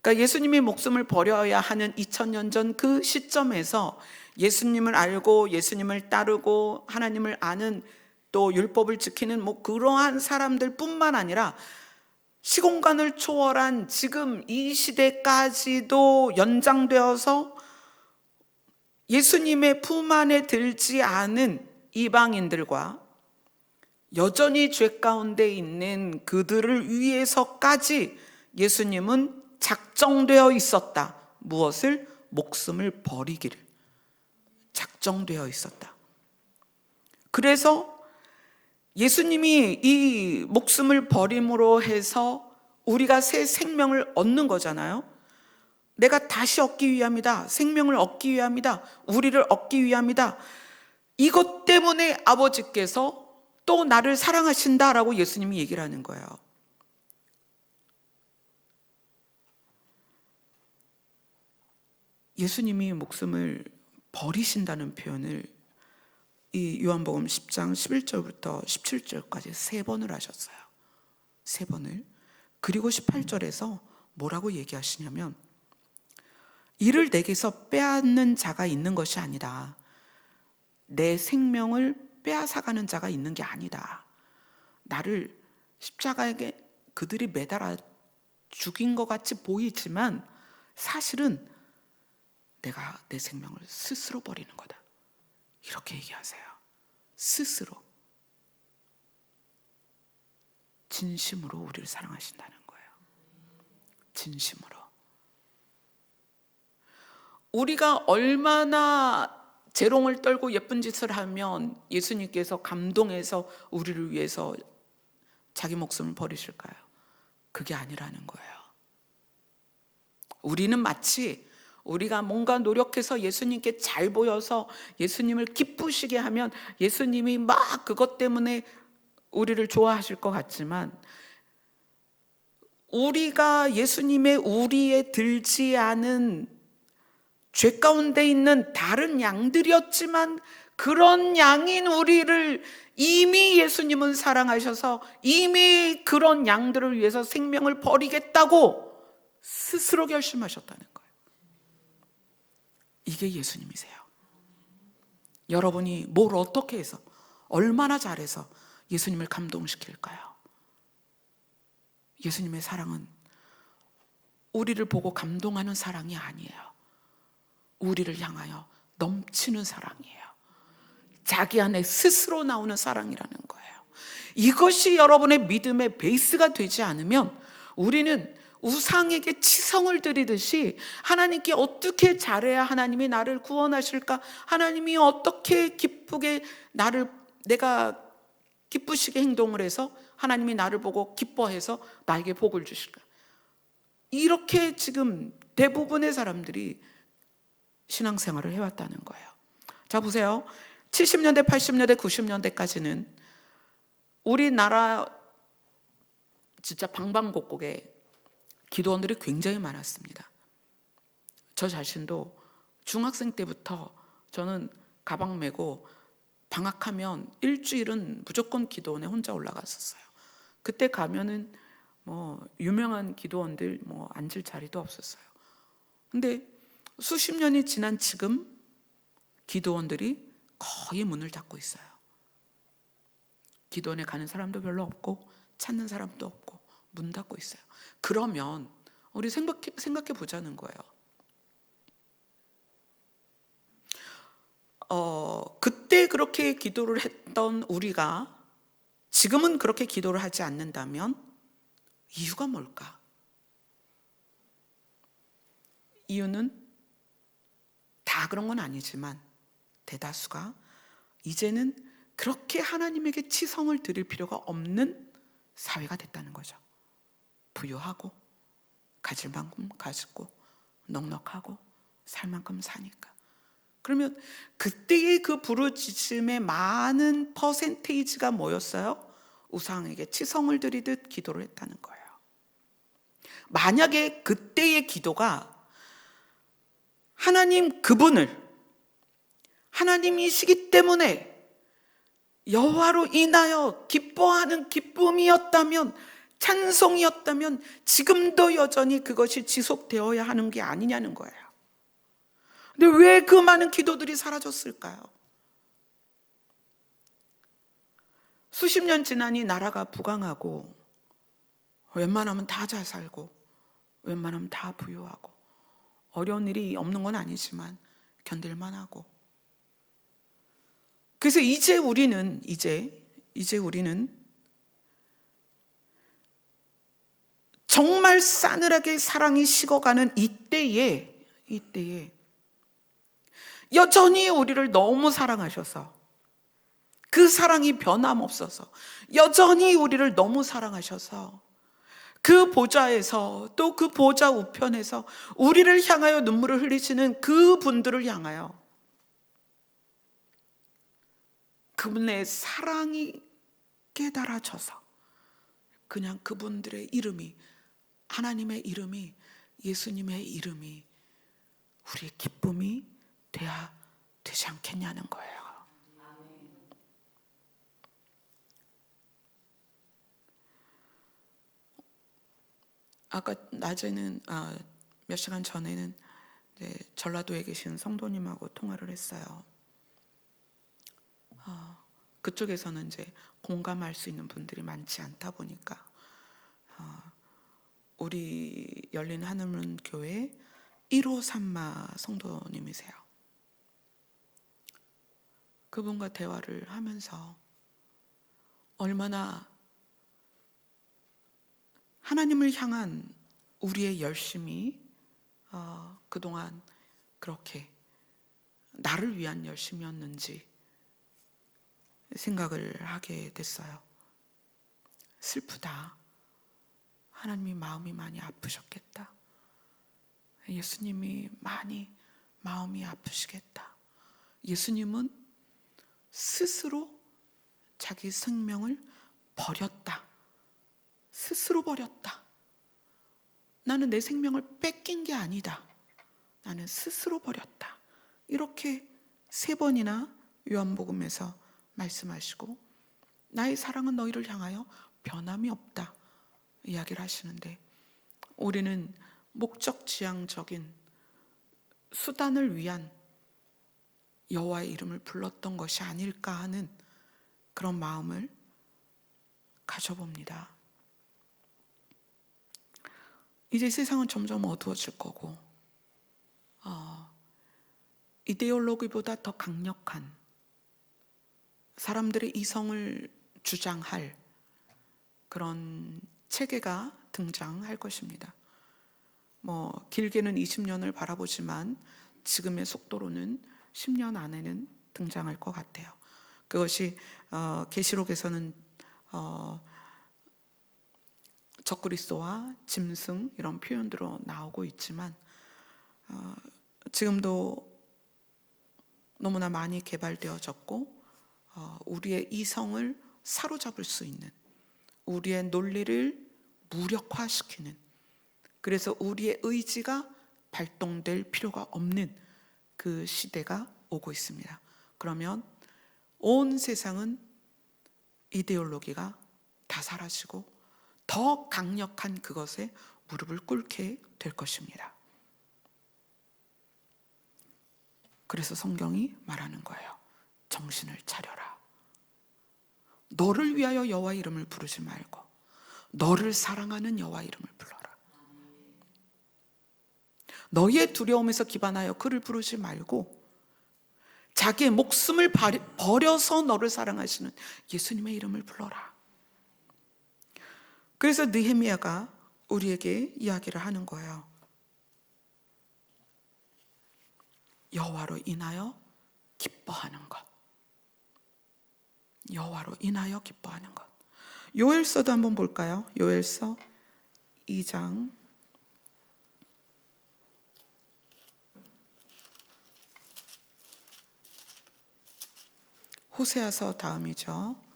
그러니까 예수님이 목숨을 버려야 하는 2000년 전 그 시점에서 예수님을 알고 예수님을 따르고 하나님을 아는, 또 율법을 지키는 그러한 사람들 뿐만 아니라 시공간을 초월한 지금 이 시대까지도 연장되어서 예수님의 품 안에 들지 않은 이방인들과 여전히 죄 가운데 있는 그들을 위해서까지 예수님은 작정되어 있었다. 무엇을? 목숨을 버리기를 작정되어 있었다. 그래서 예수님이 이 목숨을 버림으로 해서 우리가 새 생명을 얻는 거잖아요. 내가 다시 얻기 위함이다. 생명을 얻기 위함이다. 우리를 얻기 위함이다. 이것 때문에 아버지께서 또 나를 사랑하신다라고 예수님이 얘기를 하는 거예요. 예수님이 목숨을 버리신다는 표현을 이 요한복음 10장 11절부터 17절까지 3번을 하셨어요. 3번을. 그리고 18절에서 뭐라고 얘기하시냐면, 이를 내게서 빼앗는 자가 있는 것이 아니다. 내 생명을 빼앗아가는 자가 있는 게 아니다. 나를 십자가에 그들이 매달아 죽인 것 같이 보이지만 사실은 내가 내 생명을 스스로 버리는 거다. 이렇게 얘기하세요. 스스로. 진심으로 우리를 사랑하신다는 거예요. 진심으로. 우리가 얼마나 재롱을 떨고 예쁜 짓을 하면 예수님께서 감동해서 우리를 위해서 자기 목숨을 버리실까요? 그게 아니라는 거예요. 우리는 마치 우리가 뭔가 노력해서 예수님께 잘 보여서 예수님을 기쁘시게 하면 예수님이 막 그것 때문에 우리를 좋아하실 것 같지만, 우리가 예수님의 우리에 들지 않은 죄 가운데 있는 다른 양들이었지만 그런 양인 우리를 이미 예수님은 사랑하셔서 이미 그런 양들을 위해서 생명을 버리겠다고 스스로 결심하셨다는 거예요. 이게 예수님이세요. 여러분이 뭘 어떻게 해서 얼마나 잘해서 예수님을 감동시킬까요? 예수님의 사랑은 우리를 보고 감동하는 사랑이 아니에요. 우리를 향하여 넘치는 사랑이에요. 자기 안에 스스로 나오는 사랑이라는 거예요. 이것이 여러분의 믿음의 베이스가 되지 않으면 우리는 우상에게 치성을 드리듯이 하나님께 어떻게 잘해야 하나님이 나를 구원하실까? 하나님이 어떻게 기쁘게 내가 기쁘시게 행동을 해서 하나님이 나를 보고 기뻐해서 나에게 복을 주실까? 이렇게 지금 대부분의 사람들이 신앙생활을 해왔다는 거예요. 자, 보세요. 70년대, 80년대, 90년대까지는 우리나라 진짜 방방곡곡에 기도원들이 굉장히 많았습니다. 저 자신도 중학생 때부터 저는 가방 메고 방학하면 일주일은 무조건 기도원에 혼자 올라갔었어요. 그때 가면은 유명한 기도원들 앉을 자리도 없었어요. 근데 수십 년이 지난 지금 기도원들이 거의 문을 닫고 있어요. 기도원에 가는 사람도 별로 없고 찾는 사람도 없고 문 닫고 있어요. 그러면 우리 생각해 보자는 거예요. 그때 그렇게 기도를 했던 우리가 지금은 그렇게 기도를 하지 않는다면 이유가 뭘까? 이유는 다 그런 건 아니지만 대다수가 이제는 그렇게 하나님에게 치성을 드릴 필요가 없는 사회가 됐다는 거죠. 부유하고 가질 만큼 가지고 넉넉하고 살 만큼 사니까. 그러면 그때의 그 부르짖음의 많은 퍼센테이지가 뭐였어요? 우상에게 치성을 드리듯 기도를 했다는 거예요. 만약에 그때의 기도가 하나님 그분을 하나님이시기 때문에 여호와로 인하여 기뻐하는 기쁨이었다면, 찬송이었다면 지금도 여전히 그것이 지속되어야 하는 게 아니냐는 거예요. 근데 왜 그 많은 기도들이 사라졌을까요? 수십 년 지나니 나라가 부강하고 웬만하면 다 잘 살고 웬만하면 다 부유하고 어려운 일이 없는 건 아니지만 견딜만 하고, 그래서 이제 우리는 정말 싸늘하게 사랑이 식어가는 이때에 여전히 우리를 너무 사랑하셔서, 그 사랑이 변함없어서 여전히 우리를 너무 사랑하셔서 그 보좌에서, 또 그 보좌 우편에서 우리를 향하여 눈물을 흘리시는 그 분들을 향하여 그분의 사랑이 깨달아져서 그냥 그분들의 이름이, 하나님의 이름이, 예수님의 이름이 우리의 기쁨이 돼야 되지 않겠냐는 거예요. 아까 낮에는 몇 시간 전에는 전라도에 계신 성도님하고 통화를 했어요. 그쪽에서는 이제 공감할 수 있는 분들이 많지 않다 보니까 우리 열린 하늘문 교회 1호 삼마 성도님이세요. 그분과 대화를 하면서 얼마나 하나님을 향한 우리의 열심이 그동안 그렇게 나를 위한 열심이었는지 생각을 하게 됐어요. 슬프다. 하나님이 마음이 많이 아프셨겠다. 예수님이 많이 마음이 아프시겠다. 예수님은 스스로 자기 생명을 버렸다. 스스로 버렸다. 나는 내 생명을 뺏긴 게 아니다. 나는 스스로 버렸다. 이렇게 3번이나 요한복음에서 말씀하시고, 나의 사랑은 너희를 향하여 변함이 없다 이야기를 하시는데, 우리는 목적지향적인 수단을 위한 여호와의 이름을 불렀던 것이 아닐까 하는 그런 마음을 가져봅니다. 이제 세상은 점점 어두워질 거고 이데올로기보다 더 강력한 사람들의 이성을 주장할 그런 체계가 등장할 것입니다. 길게는 20년을 바라보지만 지금의 속도로는 10년 안에는 등장할 것 같아요. 그것이 계시록에서는 적그리스도와 짐승 이런 표현들로 나오고 있지만 지금도 너무나 많이 개발되어졌고 우리의 이성을 사로잡을 수 있는, 우리의 논리를 무력화시키는, 그래서 우리의 의지가 발동될 필요가 없는 그 시대가 오고 있습니다. 그러면 온 세상은 이데올로기가 다 사라지고 더 강력한 그것에 무릎을 꿇게 될 것입니다. 그래서 성경이 말하는 거예요. 정신을 차려라. 너를 위하여 여호와 이름을 부르지 말고 너를 사랑하는 여호와 이름을 불러라. 너희의 두려움에서 기반하여 그를 부르지 말고 자기의 목숨을 버려서 너를 사랑하시는 예수님의 이름을 불러라. 그래서 느헤미야가 우리에게 이야기를 하는 거예요. 여호와로 인하여 기뻐하는 것. 여호와로 인하여 기뻐하는 것. 요엘서도 한번 볼까요? 요엘서 2장 호세아서 다음이죠.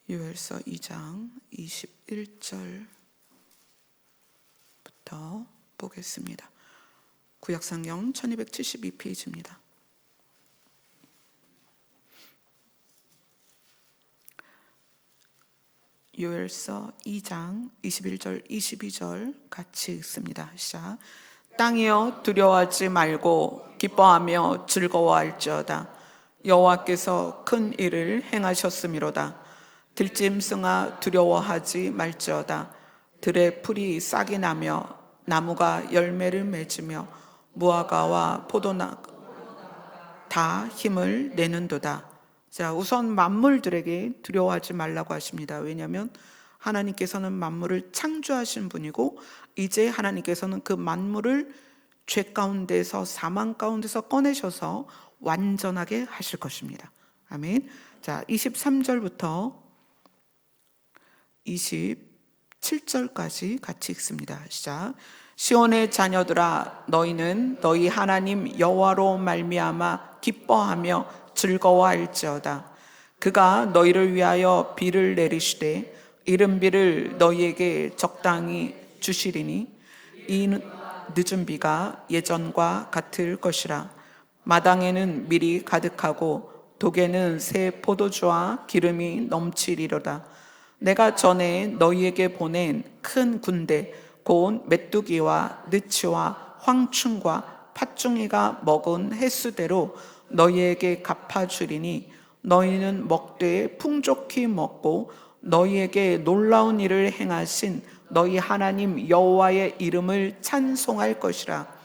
요엘서 2장 21절부터 보겠습니다. 구약성경 1272페이지입니다. 요엘서 2장 21절 22절 같이 읽습니다. 시작. 땅이여 두려워하지 말고 기뻐하며 즐거워할지어다. 여호와께서 큰 일을 행하셨음이로다. 들짐승아 두려워하지 말지어다. 들의 풀이 싹이 나며 나무가 열매를 맺으며 무화과와 포도나무 다 힘을 내는도다. 자, 우선 만물들에게 두려워하지 말라고 하십니다. 왜냐하면 하나님께서는 만물을 창조하신 분이고 이제 하나님께서는 그 만물을 죄 가운데서 사망 가운데서 꺼내셔서 완전하게 하실 것입니다. 아멘. 자, 23절부터 27절까지 같이 읽습니다. 시작. 시온의 자녀들아 너희는 너희 하나님 여호와로 말미암아 기뻐하며 즐거워할지어다. 그가 너희를 위하여 비를 내리시되 이른 비를 너희에게 적당히 주시리니 이 늦은 비가 예전과 같을 것이라. 마당에는 밀이 가득하고 독에는 새 포도주와 기름이 넘치리로다. 내가 전에 너희에게 보낸 큰 군대 곧 메뚜기와 느치와 황충과 팥중이가 먹은 횟수대로 너희에게 갚아주리니 너희는 먹되 풍족히 먹고 너희에게 놀라운 일을 행하신 너희 하나님 여호와의 이름을 찬송할 것이라.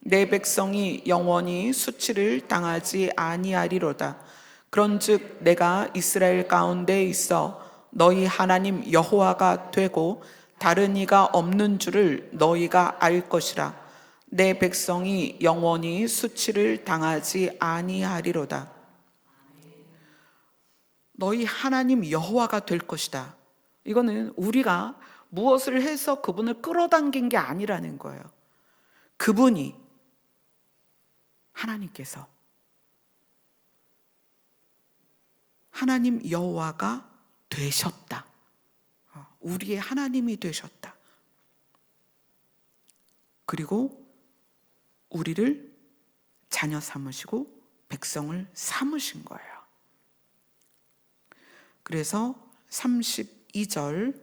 내 백성이 영원히 수치를 당하지 아니하리로다. 그런즉 내가 이스라엘 가운데 있어 너희 하나님 여호와가 되고 다른 이가 없는 줄을 너희가 알 것이라. 내 백성이 영원히 수치를 당하지 아니하리로다. 너희 하나님 여호와가 될 것이다. 이거는 우리가 무엇을 해서 그분을 끌어당긴 게 아니라는 거예요. 그분이 하나님께서 하나님 여호와가 되셨다. 우리의 하나님이 되셨다. 그리고 우리를 자녀 삼으시고 백성을 삼으신 거예요. 그래서 32절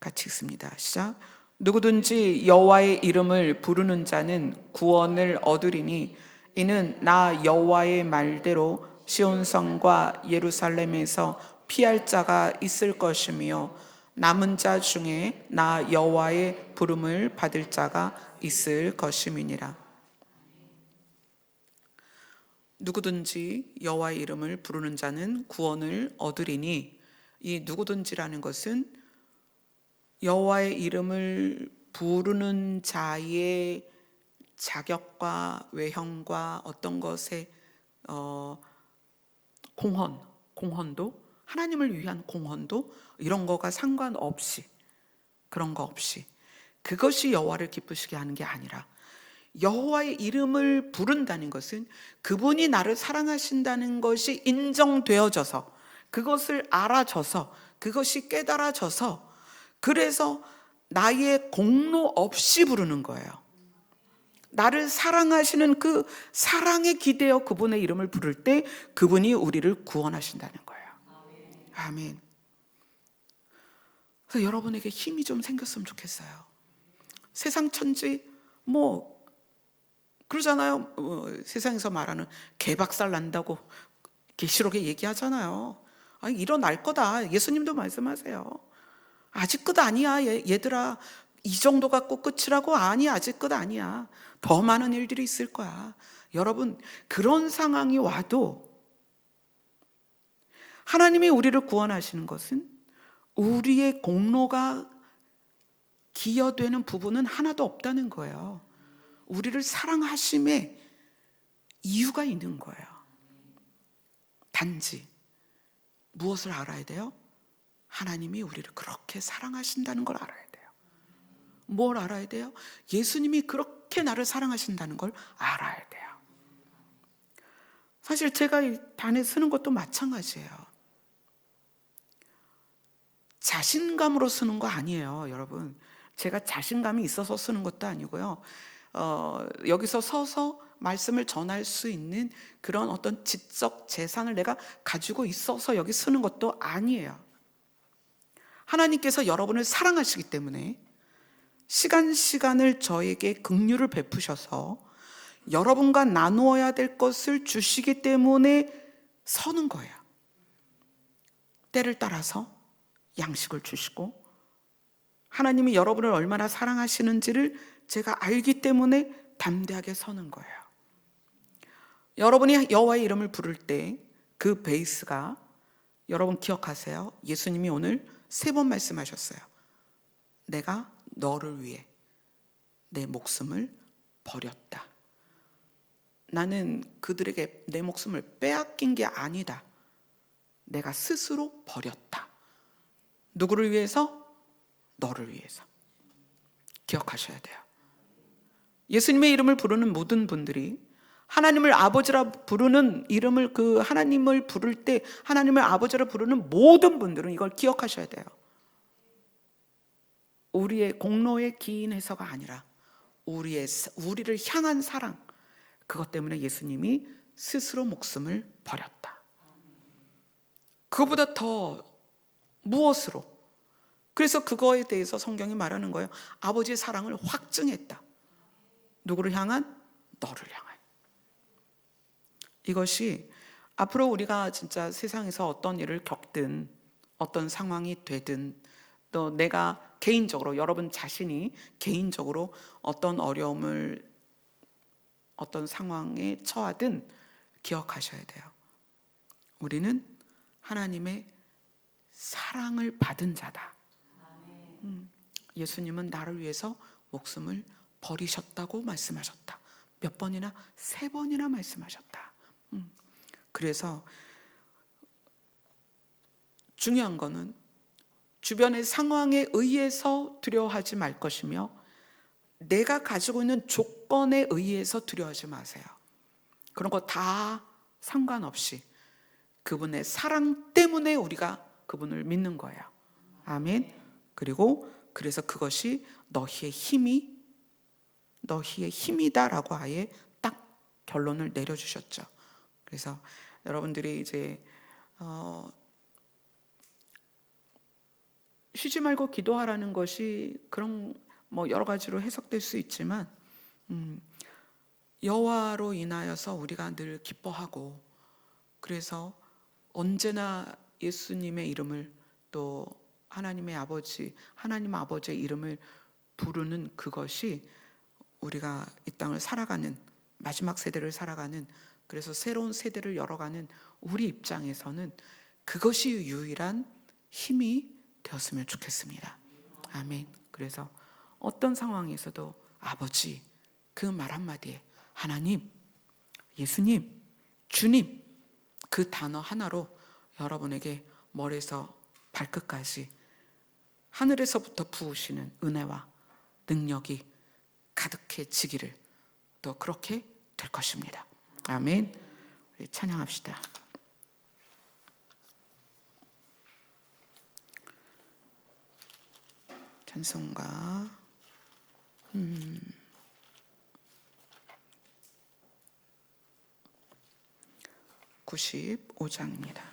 같이 읽습니다. 시작. 누구든지 여호와의 이름을 부르는 자는 구원을 얻으리니 이는 나 여호와의 말대로 시온성과 예루살렘에서 피할 자가 있을 것이며 남은 자 중에 나 여호와의 부름을 받을 자가 있을 것임이니라. 누구든지 여호와의 이름을 부르는 자는 구원을 얻으리니, 이 누구든지라는 것은 여호와의 이름을 부르는 자의 자격과 외형과 어떤 것에 공헌도 하나님을 위한 공헌도 이런 거가 상관없이 그런 거 없이 그것이 여호와를 기쁘시게 하는 게 아니라 여호와의 이름을 부른다는 것은 그분이 나를 사랑하신다는 것이 인정되어져서 그것을 알아져서 그것이 깨달아져서 그래서 나의 공로 없이 부르는 거예요. 나를 사랑하시는 그 사랑에 기대어 그분의 이름을 부를 때 그분이 우리를 구원하신다는 거예요. 아멘. 그래서 여러분에게 힘이 좀 생겼으면 좋겠어요. 세상 천지 뭐 그러잖아요. 세상에서 말하는 개박살 난다고 계시록에 얘기하잖아요. 아니, 일어날 거다. 예수님도 말씀하세요. 아직 끝 아니야, 얘들아. 이 정도 갖고 끝이라고? 아니, 아직 끝 아니야. 더 많은 일들이 있을 거야. 여러분, 그런 상황이 와도 하나님이 우리를 구원하시는 것은 우리의 공로가 기여되는 부분은 하나도 없다는 거예요. 우리를 사랑하심에 이유가 있는 거예요. 단지 무엇을 알아야 돼요? 하나님이 우리를 그렇게 사랑하신다는 걸 알아야 돼요. 뭘 알아야 돼요? 예수님이 그렇게 나를 사랑하신다는 걸 알아야 돼요. 사실 제가 이 단에 쓰는 것도 마찬가지예요. 자신감으로 쓰는 거 아니에요, 여러분. 제가 자신감이 있어서 쓰는 것도 아니고요. 여기서 서서 말씀을 전할 수 있는 그런 어떤 지적 재산을 내가 가지고 있어서 여기 쓰는 것도 아니에요. 하나님께서 여러분을 사랑하시기 때문에 시간을 저에게 긍휼을 베푸셔서 여러분과 나누어야 될 것을 주시기 때문에 서는 거예요. 때를 따라서 양식을 주시고 하나님이 여러분을 얼마나 사랑하시는지를 제가 알기 때문에 담대하게 서는 거예요. 여러분이 여호와의 이름을 부를 때 그 베이스가 여러분 기억하세요. 예수님이 오늘 3번 말씀하셨어요. 내가 너를 위해 내 목숨을 버렸다. 나는 그들에게 내 목숨을 빼앗긴 게 아니다. 내가 스스로 버렸다. 누구를 위해서? 너를 위해서. 기억하셔야 돼요. 예수님의 이름을 부르는 모든 분들이 하나님을 아버지라 부르는 이름을 하나님을 부를 때 하나님을 아버지라 부르는 모든 분들은 이걸 기억하셔야 돼요. 우리의 공로에 기인해서가 아니라 우리를 향한 사랑, 그것 때문에 예수님이 스스로 목숨을 버렸다. 그거보다 더 무엇으로? 그래서 그거에 대해서 성경이 말하는 거예요. 아버지의 사랑을 확증했다. 누구를 향한? 너를 향한. 이것이 앞으로 우리가 진짜 세상에서 어떤 일을 겪든 어떤 상황이 되든 또 내가 개인적으로 여러분 자신이 개인적으로 어떤 어려움을 어떤 상황에 처하든 기억하셔야 돼요. 우리는 하나님의 사랑을 받은 자다. 예수님은 나를 위해서 목숨을 버리셨다고 말씀하셨다. 몇 번이나? 3번이나 말씀하셨다. 그래서 중요한 거는 주변의 상황에 의해서 두려워하지 말 것이며 내가 가지고 있는 조건에 의해서 두려워하지 마세요. 그런 거 다 상관없이 그분의 사랑 때문에 우리가 그분을 믿는 거예요. 아멘. 그래서 그것이 너희의 힘이다라고 아예 딱 결론을 내려주셨죠. 그래서 여러분들이 이제 쉬지 말고 기도하라는 것이 그런 여러 가지로 해석될 수 있지만 여호와로 인하여서 우리가 늘 기뻐하고 그래서 언제나 예수님의 이름을 또 하나님 아버지의 이름을 부르는 그것이 우리가 이 땅을 살아가는 마지막 세대를 살아가는 그래서 새로운 세대를 열어가는 우리 입장에서는 그것이 유일한 힘이 되었으면 좋겠습니다. 아멘. 그래서 어떤 상황에서도 아버지 그 말 한마디에 하나님, 예수님 주님, 그 단어 하나로 여러분에게 머리에서 발끝까지 하늘에서부터 부으시는 은혜와 능력이 가득해지기를 또 그렇게 될 것입니다. 아멘. 우리 찬양합시다. 찬송가 95장입니다.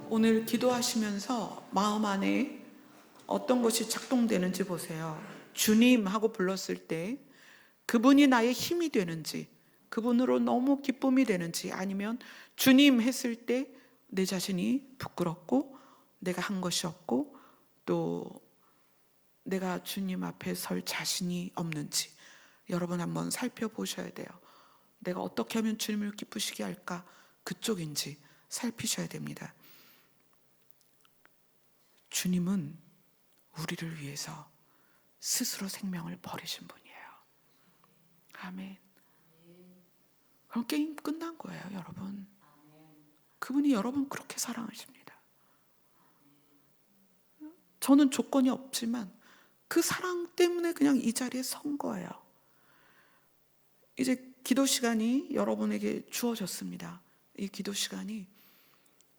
오늘 기도하시면서 마음 안에 어떤 것이 작동되는지 보세요. 주님 하고 불렀을 때 그분이 나의 힘이 되는지, 그분으로 너무 기쁨이 되는지, 아니면 주님 했을 때 내 자신이 부끄럽고 내가 한 것이 없고 또 내가 주님 앞에 설 자신이 없는지 여러분 한번 살펴보셔야 돼요. 내가 어떻게 하면 주님을 기쁘시게 할까? 그쪽인지 살피셔야 됩니다. 주님은 우리를 위해서 스스로 생명을 버리신 분이에요. 아멘. 그럼 게임 끝난 거예요, 여러분. 그분이 여러분 그렇게 사랑하십니다. 저는 조건이 없지만 그 사랑 때문에 그냥 이 자리에 선 거예요. 이제 기도 시간이 여러분에게 주어졌습니다. 이 기도 시간이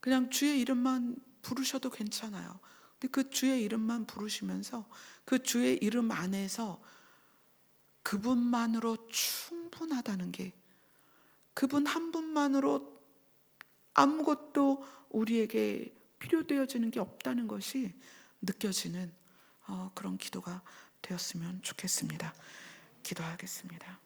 그냥 주의 이름만 부르셔도 괜찮아요. 근데 그 주의 이름만 부르시면서 그 주의 이름 안에서 그분만으로 충분하다는 게, 그분 한 분만으로 아무것도 우리에게 필요되어지는 게 없다는 것이 느껴지는 그런 기도가 되었으면 좋겠습니다. 기도하겠습니다.